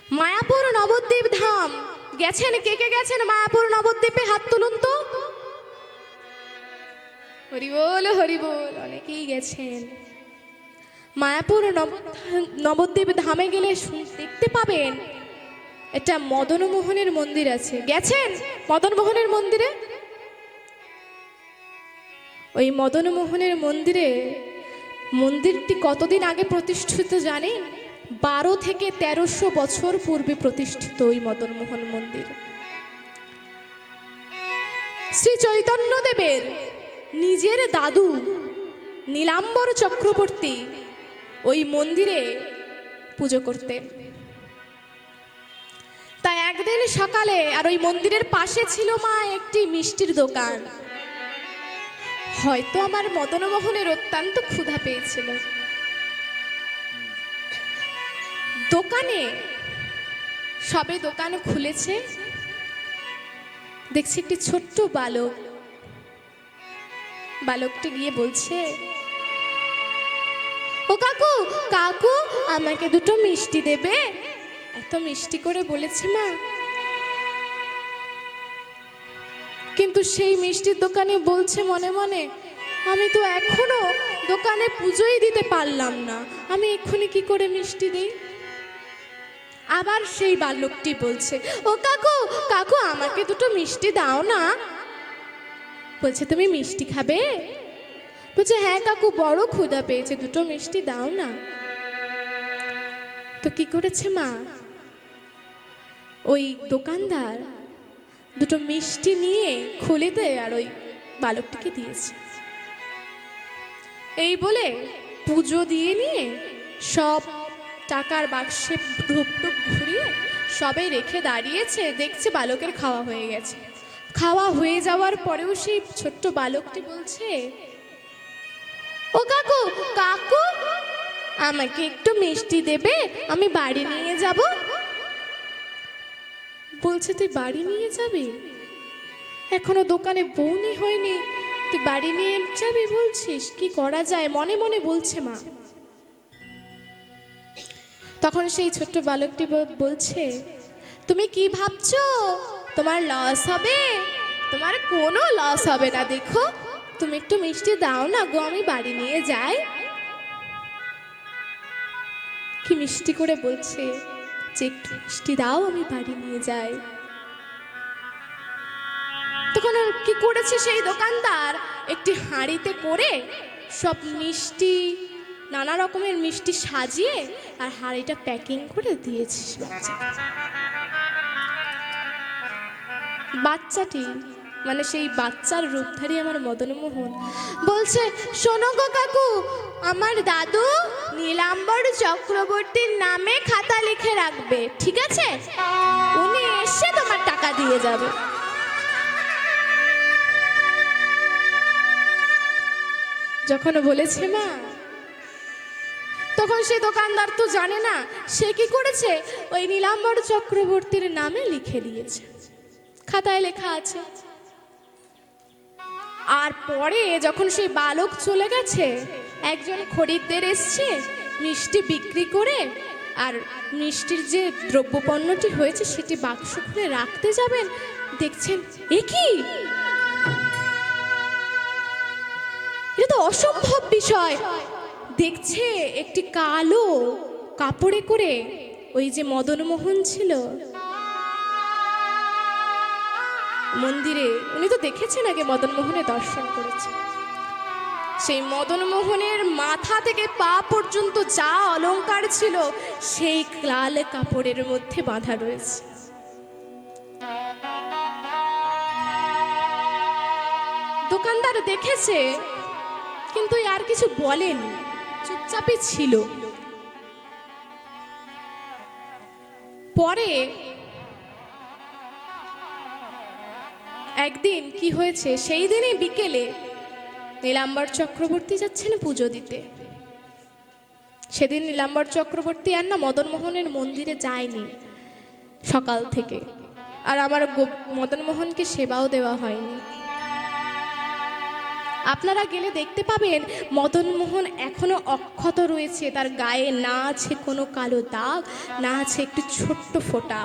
মায়াপুর নবদ্বীপ ধাম গেছেন? কে কে গেছেন মায়াপুর নবদ্বীপে? হাত তুলুন তো। হরি বল হরি বল, অনেকেই গেছেন। মায়াপুর নবদ্বীপ ধামে গেলে দেখতে পাবেন একটা মদনমোহনের মন্দির আছে। গেছেন মদনমোহনের মন্দিরে? ওই মদনমোহনের মন্দিরটি কতদিন আগে প্রতিষ্ঠিত জানেন? 12 থেকে 1300 বছর পূর্বে প্রতিষ্ঠিত ওই মদনমোহন মন্দির। শ্রী চৈতন্যদেবের নিজের দাদু নীলাম্বর চক্রবর্তী ওই মন্দিরে পুজো করতেন। তাই একদিন সকালে, আর ওই মন্দিরের পাশে ছিল মা একটি মিষ্টির দোকান। হয়তো আমার মদনমোহনের অত্যন্ত ক্ষুধা পেয়েছিল। দোকানে সবে দোকান খুলেছে, দেখছি একটি ছোট্ট বালকটি গিয়ে বলছে, ও কাকু কাকু আমাকে দুটো মিষ্টি দেবে? এত মিষ্টি করে বলেছে মা। কিন্তু সেই মিষ্টির দোকানে বলছে মনে মনে, আমি তো এখনো দোকানে পুজোই দিতে পারলাম না, আমি এক্ষুনি কি করে মিষ্টি দিই? আবার সেই বালকটি বলছে, ও কাকু কাকু আমাকে দুটো মিষ্টি দাও না। বলছে, তুমি মিষ্টি খাবে? বলছে, হ্যাঁ কাকু, বড় ক্ষুধা পেয়েছে, দুটো মিষ্টি দাও না। তো কি করেছে মা, ওই দোকানদার দুটো মিষ্টি নিয়ে খুলে দেয় আর ওই বালকটিকে দিয়েছে। এই বলে পুজো দিয়ে নিয়ে সব টাকার বাক্সে ঢুকটুক ঘুরিয়ে সবে রেখে দাঁড়িয়েছে, দেখছে বালকের খাওয়া হয়ে গেছে। খাওয়া হয়ে যাওয়ার পরেও সেই ছোট্ট বালকটি বলছে, ও কাকু কাকু আমাকে একটু মিষ্টি দেবে, আমি বাড়ি নিয়ে যাব। বলছে, তুই বাড়ি নিয়ে যাবি? এখনো দোকানে বউনি হয়নি, তুই বাড়ি নিয়ে যাবি বলছিস? কি করা যায় মনে মনে বলছে মা। তখন সেই ছোট্ট বালকটি বলছে, তুমি কি ভাবছো তোমার লস হবে? তোমার কোনো লস হবে না, দেখো তুমি একটু মিষ্টি দাও না গো, আমি বাড়ি নিয়ে যাই। কি মিষ্টি করে বলছে যে একটু মিষ্টি দাও, আমি বাড়ি নিয়ে যাই। তখন কি করেছে সেই দোকানদার, একটি হাঁড়িতে করে সব মিষ্টি, নানা রকমের মিষ্টি সাজিয়ে আর হাঁড়িটা প্যাকিং করে দিয়েছে বাচ্চাটি। মানে সেই বাচ্চার রূপধারী আমার মদনমোহন বলছে, শোনো গো কাকু, আমার দাদু নীলাম্বর চক্রবর্তীর নামে খাতা লিখে রাখবে, ঠিক আছে? উনি এসে তোমার টাকা দিয়ে যাবে। যখন বলেছে মা, তখন সে দোকানদার তো জানে না সে কি করেছে, ওই নীলাম্বর চক্রবর্তীর নামে লিখে দিয়েছে, খাতায় লেখা আছে। আর পরে যখন সেই বালক চলে গেছে, একজন খরিদ্দার এসছে মিষ্টি বিক্রি করে, আর মিষ্টির যে দ্রব্যপণ্যটি হয়েছে সেটি বাক্স খুলে রাখতে যাবেন, দেখছেন এ কি, এটা তো অসম্ভব বিষয়। দেখছে একটি কালো কাপড়ে করে ওই যে মদনমোহন ছিল মন্দিরে, উনি তো দেখেছেন আগে মদনমোহনের দর্শন করেছে, সেই মদনমোহনের মাথা থেকে পা পর্যন্ত যা অলংকার ছিল সেই লাল কাপড়ের মধ্যে বাঁধা রয়েছে। দোকানদার দেখেছে কিন্তু আর কিছু বলেনি, চুপচাপই ছিল। পরে একদিন কি হয়েছে, সেই দিনই বিকেলে নীলাম্বর চক্রবর্তী যাচ্ছেন পুজো দিতে। সেদিন নীলাম্বর চক্রবর্তী আর না মদনমোহনের মন্দিরে যায়নি সকাল থেকে, আর আমার মদনমোহনকে সেবাও দেওয়া হয়নি। আপনারা গেলে দেখতে পাবেন মদনমোহন এখনো অক্ষত রয়েছে, তার গায়ে না আছে কোনো কালো দাগ, না আছে একটু ছোট্ট ফোঁটা।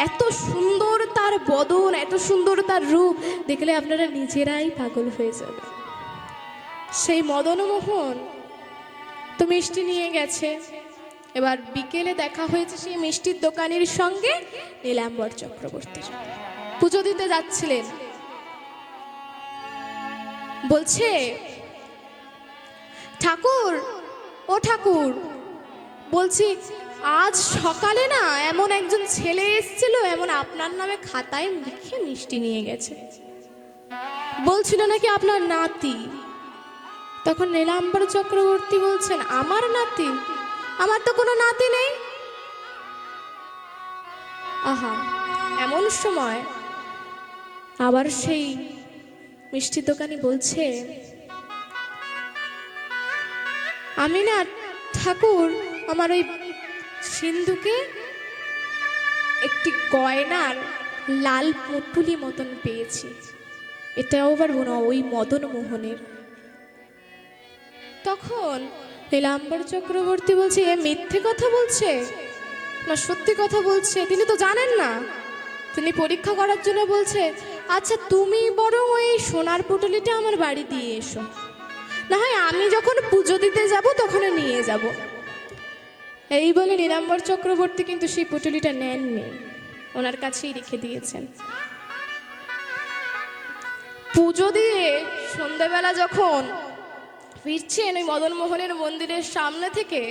এত সুন্দর তার বদন, এত সুন্দর তার রূপ, দেখলে আপনারা নিজেরাই পাগল হয়ে যাবে। সেই মদনমোহন তো মিষ্টি নিয়ে গেছে। এবার বিকেলে দেখা হয়েছে সেই মিষ্টির দোকানের সঙ্গে নীলাম্বর চক্রবর্তীর। পুজো দিতে যাচ্ছিলেন, বলছে, ঠাকুর, ও ঠাকুর, বলছি আজ সকালে না এমন একজন ছেলে এসেছিল, এমন আপনার নামে খাতায় লিখে মিষ্টি নিয়ে গেছে, বলছিল নাকি আপনার নাতি। তখন নীলাম্বর চক্রবর্তী বলছেন, আমার নাতি? আমার তো কোনো নাতি নেই। আহা, এমন সময় আবার সেই মিষ্টির দোকানি বলছে, আমি না ঠাকুর, আমার ওই সিন্ধুকে একটি গয়নার লাল পুঁটুলি মতন পেয়েছি, এটাও আবার ওই মদনমোহনের। তখন নীলাম্বর চক্রবর্তী বলছে, এ মিথ্যে কথা বলছে না সত্যি কথা বলছে? তিনি তো জানেন না। তিনি পরীক্ষা করার জন্য বলছে, আচ্ছা তুমি বরং ওই সোনার পুঁটুলিটা আমার বাড়ি দিয়ে এসো, না হয় আমি যখন পুজো দিতে যাব তখন নিয়ে যাব। এই বলে নীলাম্বর চক্রবর্তী কিন্তু সেই পুঁটুলিটা নেননি, ওনার কাছেই রেখে দিয়েছেন। পুজো দিয়ে সন্ধ্যাবেলা যখন ফিরছেন ওই মদনমোহনের মন্দিরের সামনে থেকে,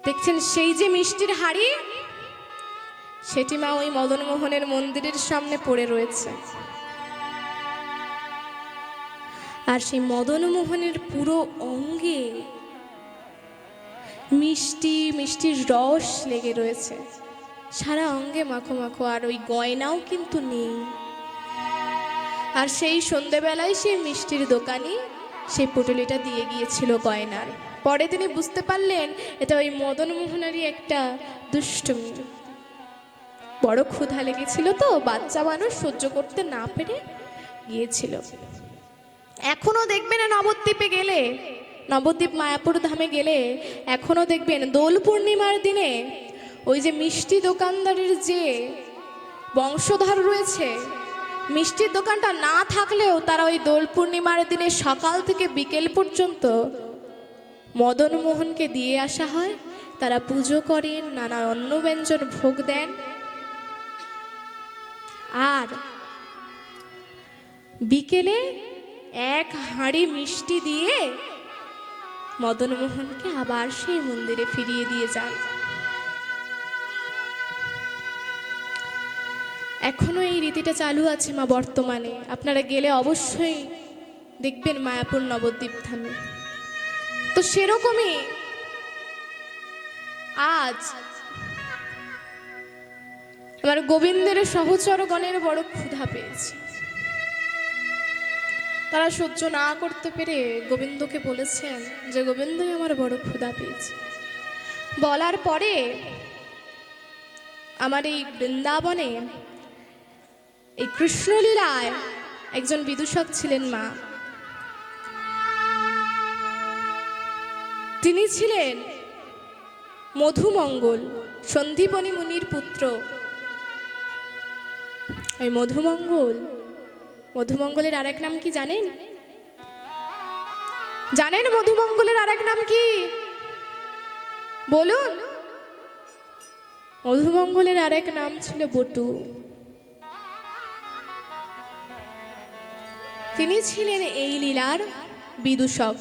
দেখছেন সেই যে মিষ্টির হাড়ি, সেটি মা ওই মদনমোহনের মন্দিরের সামনে পড়ে রয়েছে। আর সেই মদনমোহনের পুরো অঙ্গে মিষ্টির রস লেগে রয়েছে, সারা অঙ্গে মাখো মাখো, আর ওই গয়নাও কিন্তু নেই। আর সেই সন্ধ্যেবেলায় সেই মিষ্টির দোকানি সেই পুঁটুলিটা দিয়ে গিয়েছিল গয়নার। পরে তিনি বুঝতে পারলেন এটা ওই মদনমোহনেরই একটা দুষ্টুমি। বড় ক্ষুধা লেগেছিল তো, বাচ্চা মানুষ সহ্য করতে না পেরে গিয়েছিল। এখনো দেখবেন নবদ্বীপে গেলে, নবদ্বীপ মায়াপুর ধামে গেলে এখনো দেখবেন দোল পূর্ণিমার দিনে ওই যে মিষ্টি দোকানদারের যে বংশধর রয়েছে, মিষ্টির দোকানটা না থাকলেও তারা ওই দোল পূর্ণিমার দিনে সকাল থেকে বিকেল পর্যন্ত মদনমোহনকে দিয়ে আসা হয়। তারা পুজো করেন, নানা অন্ন ব্যঞ্জন ভোগ দেন, আর বিকেলে এক হাঁড়ি মিষ্টি দিয়ে মদনমোহনকে আবার সেই মন্দিরে ফিরিয়ে দিয়ে যান। এখনো এই রীতিটা চালু আছে মা বর্তমানে। আপনারা গেলে অবশ্যই দেখবেন মায়াপুর নবদ্বীপ ধামে। তো সেরকমই আজ আমার গোবিন্দের সহচরগণের বড় ক্ষুধা পেয়েছে। তারা সহ্য না করতে পেরে গোবিন্দকে বলেছেন যে, গোবিন্দই আমার বড় ক্ষুধা পেয়েছে। বলার পরে আমার এই বৃন্দাবনে এই কৃষ্ণলীলায় একজন বিদূষক ছিলেন মা। তিনি ছিলেন মধুমঙ্গল, সন্দীপনী মুনির পুত্র। এই মধুমঙ্গলের আরেক নাম কি জানেন? জানেন মধুমঙ্গলের আরেক নাম কি? বলুন। মধুমঙ্গলের আরেক নাম ছিল বটু। তিনি ছিলেন এই লীলার বিদূষক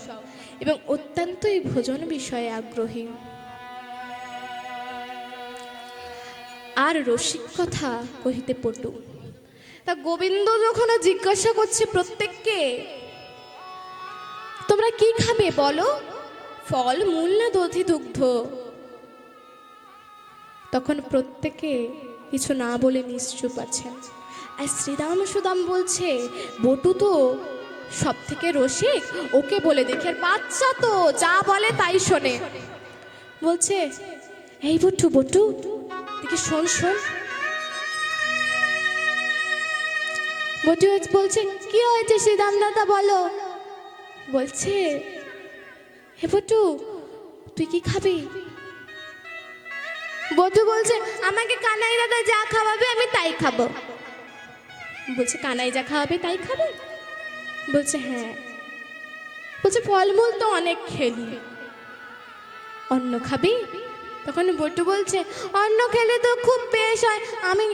এবং অত্যন্তই ভোজন বিষয়ে আগ্রহী। আর রসিক কথা কহিতে পটু। তা গোবিন্দ যখন জিজ্ঞাসা করছে প্রত্যেককে, তোমরা কি খাবে বলো, ফল মূল না দধি দুগ্ধ? তখন প্রত্যেকে কিছু না বলে নিশ্চুপ আছেন। আর শ্রীরাম সুদাম বলছে, বটু তো সব থেকে রসিক, ওকে বলে দেখে, বাচ্চা তো যা বলে তাই শোনে। বলছে, এই বটু দেখি শোন। বটু বলছে, কি হয়েছে শ্রীরাম দাদা বলো। বলছে, হে বটু তুই কি খাবি? বটু বলছে, আমাকে কানাই দাদা যা খাওয়াবে আমি তাই খাবো। বলছে, কানাই যা খাওয়াবে তাই খাবে? বলছে হ্যাঁ। বলছে, ফলমূল তো অনেক খেলি, অন্ন খাবি? তখন বটু বলছে, অন্ন খেলে তো খুব বেশ হয়, আমি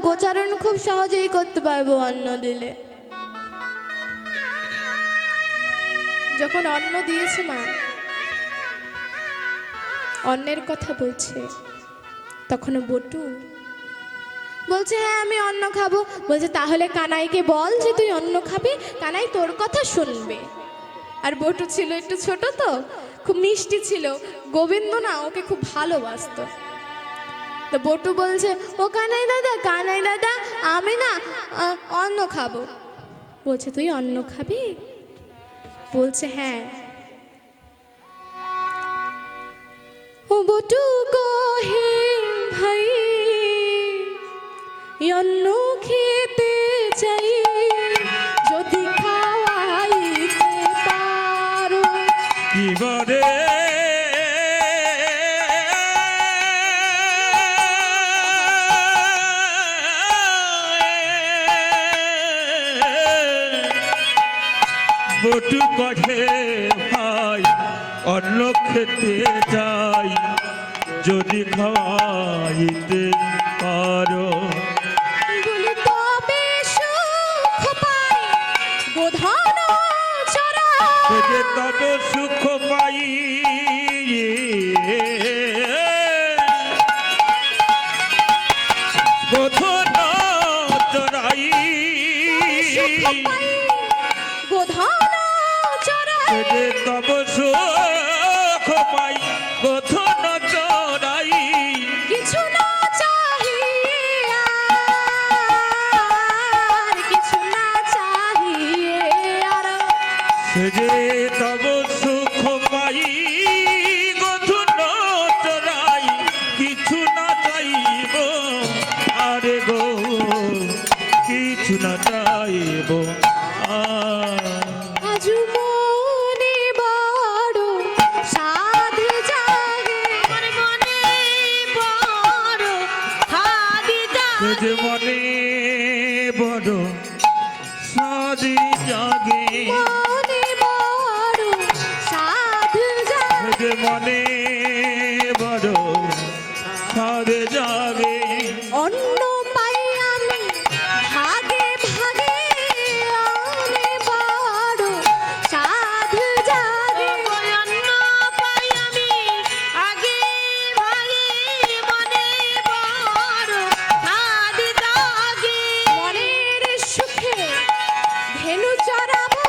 গোচারণ খুব সহজেই করতে পারবো অন্ন দিলে। যখন অন্ন দিয়েছে মা, অন্নের কথা বলছে, তখন বটু বলছে, হ্যাঁ আমি অন্ন খাবো। বলছে, তাহলে কানাইকে বল যে তুই অন্ন খাবি, কানাই তোর কথা শুনবে। আর বটু ছিল একটু ছোট, তো খুব মিষ্টি ছিল, গোবিন্দ না ওকে খুব ভালোবাসতো। তো বটু বলছে, ও কানাই দাদা আমি না অন্ন খাবো। বলছে, তুই অন্ন খাবি? বলছে হ্যাঁ। ও বটু কহে, ভাই অন্ন খেতে চাই, যদি খাওয়াইতে পারো। কি বলে বটু কহে, ভাই অন্ন খেতে যাই, যদি খাওয়াইতে পারো। বলি তবে সুখ পাই, গোধন চড়াই। তবে সুখ পাই, গোধন চড়াই। গোধন চড়াই। তবে সুখ পাই, গোধন চড়াই। কিছু না চাহিয়ে আর, কিছু না চাহিয়ে আর। যে তব সুখ পাই, গোধন চড়াই। কিছু না চাইব আরে গো, কিছু না চাইব। আজ মনে বড় সাধ জাগে, মনে বড় সাধ জাগে। যে মনে বড় সাদি জাগে, মনে বড় সাধ জাগে। যে মনে বড় সাদে জাগে। অন্ন পাই আমি ভাগে ভাগে, মনে বড় সাধ জাগে। অন্ন পাই আমি আগে ভাগে, মনে বড় সাধ জাগে। মনের সুখে ধেনু চড়াবো,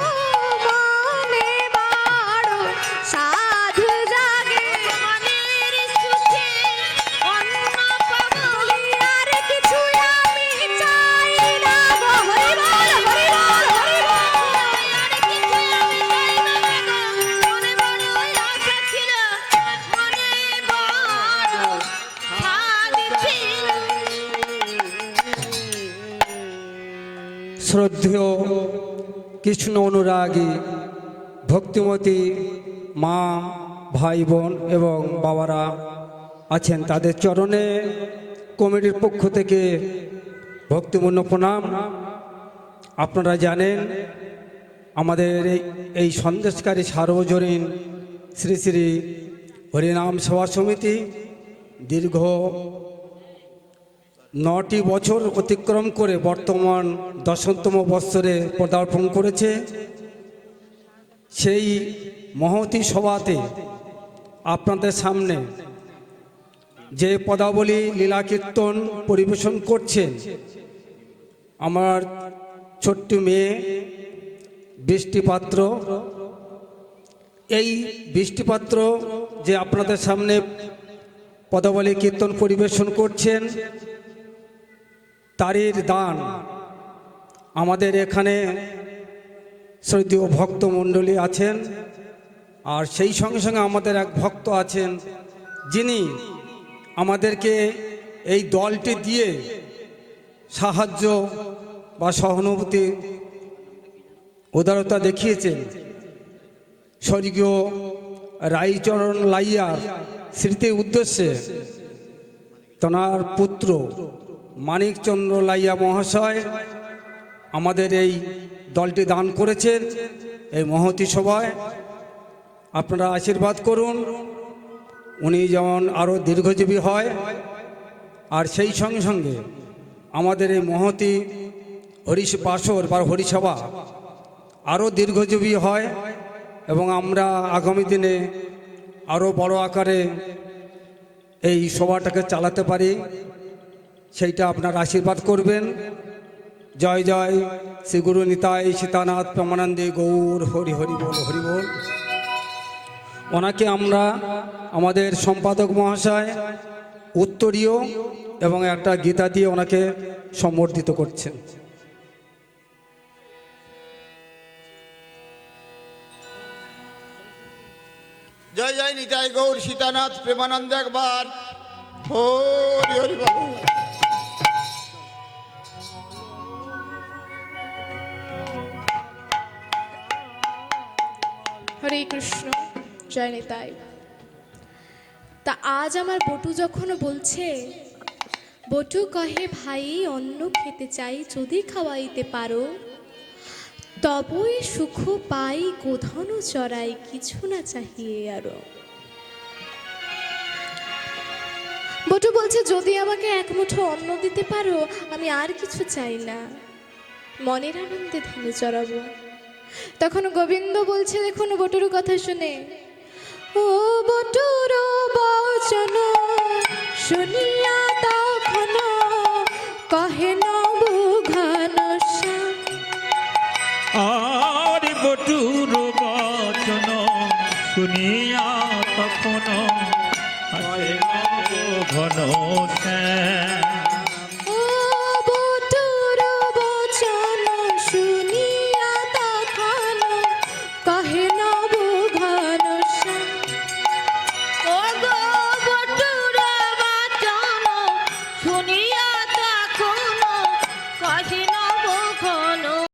মনে বড় সাধ জাগে। মনের সুখে অন্ন পাবো, আর কিছু আমি চাই না গো। হরি বল, হরি বল, হরি বল। আর কিছু আমি চাই না গো, মনে বড় আশা ছিল, মনে বড় সাধ ছিল। শ্রদ্ধেয় কৃষ্ণ অনুরাগী ভক্তিমতী মা, ভাই বোন এবং বাবারা আছেন, তাদের চরণে কমিটির পক্ষ থেকে ভক্তিপূর্ণ প্রণাম। আপনারা জানেন আমাদের এই সন্দেশকারী সার্বজনীন শ্রী শ্রী হরিনাম সভা সমিতি দীর্ঘ 9টি বছর অতিক্রম করে বর্তমান 10তম বৎসরে পদার্পণ করেছে। সেই মহতী সভাতে আপনাদের সামনে যে পদাবলী লীলা কীর্তন পরিবেশন করছেন আমার ছোট্ট মেয়ে বৃষ্টিপাত্র। এই বৃষ্টিপাত্র যে আপনাদের সামনে পদাবলী কীর্তন পরিবেশন করছেন, তারই দান আমাদের এখানে শ্রদ্ধেয় ভক্তমণ্ডলী আছেন। আর সেই সঙ্গে সঙ্গে আমাদের এক ভক্ত আছেন, যিনি আমাদেরকে এই দলটি দিয়ে সাহায্য বা সহানুভূতি উদারতা দেখিয়েছেন স্বর্গীয় রাইচরণ লাইয়ার স্মৃতির উদ্দেশ্যে তেনার পুত্র মানিকচন্দ্র লাইয়া মহাশয় আমাদের এই দলটি দান করেছেন এই মহতী সভায়। আপনারা আশীর্বাদ করুন উনি যেমন আরও দীর্ঘজীবী হয়, আর সেই সঙ্গে সঙ্গে আমাদের এই মহতী হরিশ বাসর বা হরিসভা আরও দীর্ঘজীবী হয় এবং আমরা আগামী দিনে আরও বড় আকারে এই সভাটাকে চালাতে পারি, সেইটা আপনার আশীর্বাদ করবেন। জয় জয় শ্রী গুরু নিতাই সীতানাথ প্রেমানন্দে গৌর হরি হরি বল হরি বল। ওনাকে আমরা আমাদের সম্পাদক মহাশয় উত্তরীয় এবং একটা গীতা দিয়ে ওনাকে সম্বর্ধিত করছেন। জয় জয় নিতাই গৌর সীতানাথ প্রেমানন্দ একবার হরি হরি বল। হরে কৃষ্ণ, জয় নিতাই। তা আজ আমার বটু যখন বলছে, বটু কহে ভাই অন্ন খেতে চাই যদি খাওয়াইতে পারো, তবই সুখ পাই গোধন চড়াই কিছু না চাহিয়ে আরো। বটু বলছে যদি আমাকে এক মুঠো অন্ন দিতে পারো আমি আর কিছু চাই না, মনের আনন্দে ধেনু চড়াবো। তখন গোবিন্দ বলছে, দেখুন বটুর কথা শুনে, ও বটুর বচন শুনিয়া তখন কহে নব ঘনশ্যাম। আর বটুর বচন শুনিয়া তখন হাসে ঘন শ্যাম।